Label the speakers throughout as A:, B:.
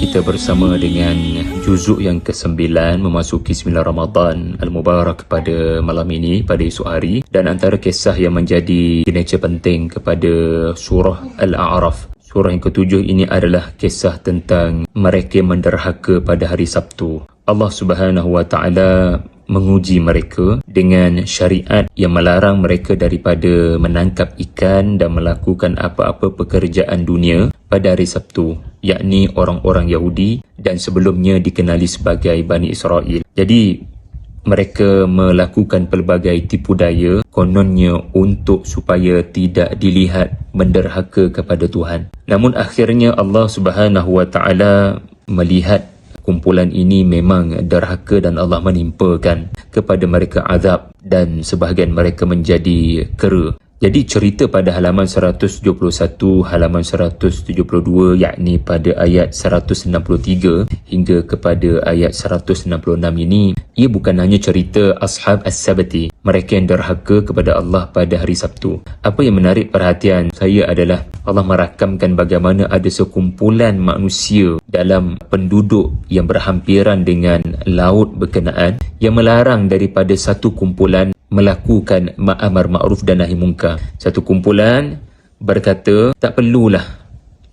A: kita bersama dengan juzuk yang ke-9 memasuki 9 Ramadan Al-Mubarak pada malam ini, pada esok hari. Dan antara kisah yang menjadi signature penting kepada surah Al-A'raf, surah yang ke-7 ini adalah kisah tentang mereka yang menderhaka pada hari Sabtu. Allah Subhanahu Wa Taala menguji mereka dengan syariat yang melarang mereka daripada menangkap ikan dan melakukan apa-apa pekerjaan dunia pada hari Sabtu, yakni orang-orang Yahudi dan sebelumnya dikenali sebagai Bani Israel. Jadi mereka melakukan pelbagai tipu daya kononnya untuk supaya tidak dilihat menderhaka kepada Tuhan. Namun akhirnya Allah Subhanahu Wa Taala melihat kumpulan ini memang derhaka dan Allah menimpakan kepada mereka azab dan sebahagian mereka menjadi kera. Jadi cerita pada halaman 171, halaman 172, yakni pada ayat 163 hingga kepada ayat 166 ini, ia bukan hanya cerita Ashab As-Sabti, mereka yang derhaka kepada Allah pada hari Sabtu. Apa yang menarik perhatian saya adalah Allah merakamkan bagaimana ada sekumpulan manusia dalam penduduk yang berhampiran dengan laut berkenaan yang melarang daripada satu kumpulan melakukan amar ma'ruf dan nahi munkar. Satu kumpulan berkata tak perlulah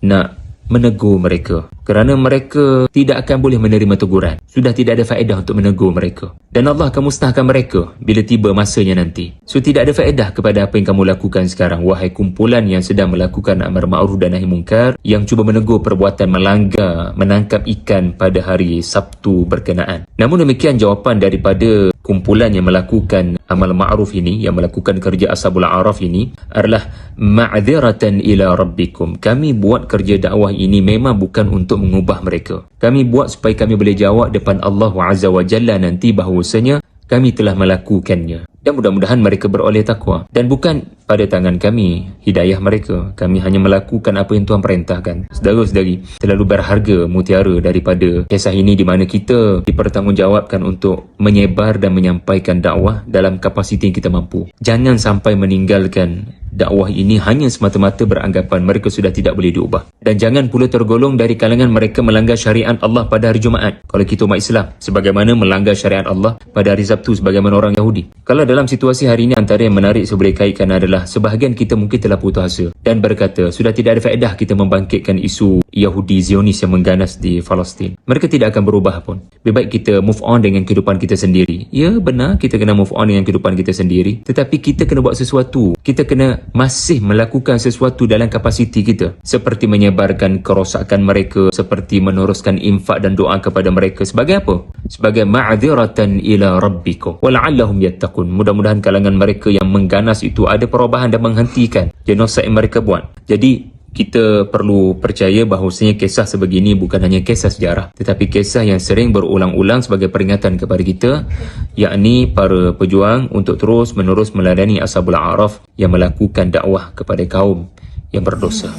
A: nak menegur mereka kerana mereka tidak akan boleh menerima teguran. Sudah tidak ada faedah untuk menegur mereka. Dan Allah akan musnahkan mereka bila tiba masanya nanti. So tidak ada faedah kepada apa yang kamu lakukan sekarang, wahai kumpulan yang sedang melakukan amar ma'ruf dan nahi munkar, yang cuba menegur perbuatan melanggar menangkap ikan pada hari Sabtu berkenaan. Namun demikian jawapan daripada kumpulan yang melakukan amal ma'ruf ini, yang melakukan kerja Ashabul A'raf ini adalah ma'dziratan ila rabbikum. Kami buat kerja dakwah ini memang bukan untuk mengubah mereka. Kami buat supaya kami boleh jawab depan Allah Azza wa Jalla nanti bahawasanya kami telah melakukannya. Dan mudah-mudahan mereka beroleh takwa. Dan bukan pada tangan kami hidayah mereka. Kami hanya melakukan apa yang Tuhan perintahkan. Saudara-saudari, terlalu berharga mutiara daripada kisah ini di mana kita dipertanggungjawabkan untuk menyebar dan menyampaikan dakwah dalam kapasiti yang kita mampu. Jangan sampai meninggalkan dakwah ini hanya semata-mata beranggapan mereka sudah tidak boleh diubah. Dan jangan pula tergolong dari kalangan mereka melanggar syariat Allah pada hari Jumaat kalau kita umat Islam, sebagaimana melanggar syariat Allah pada hari Sabtu sebagaimana orang Yahudi. Kalau dalam situasi hari ini, antara yang menarik saya boleh kaitkan adalah sebahagian kita mungkin telah putus asa dan berkata sudah tidak ada faedah kita membangkitkan isu Yahudi Zionis yang mengganas di Palestin. Mereka tidak akan berubah pun. Lebih baik kita move on dengan kehidupan kita sendiri. Ya, benar, kita kena move on dengan kehidupan kita sendiri, tetapi kita kena buat sesuatu. Kita kena masih melakukan sesuatu dalam kapasiti kita, seperti menyebarkan kerosakan mereka, seperti meneruskan infak dan doa kepada mereka. Sebagai apa? Sebagai ma'dziratan ila rabbikum wala'allahum yattaqun. Mudah-mudahan kalangan mereka yang mengganas itu ada perubahan dan menghentikan genosid yang mereka buat. Jadi kita perlu percaya bahawasanya kisah sebegini bukan hanya kisah sejarah, tetapi kisah yang sering berulang-ulang sebagai peringatan kepada kita, yakni para pejuang untuk terus menerus meladani Ashabul A'raf yang melakukan dakwah kepada kaum yang berdosa.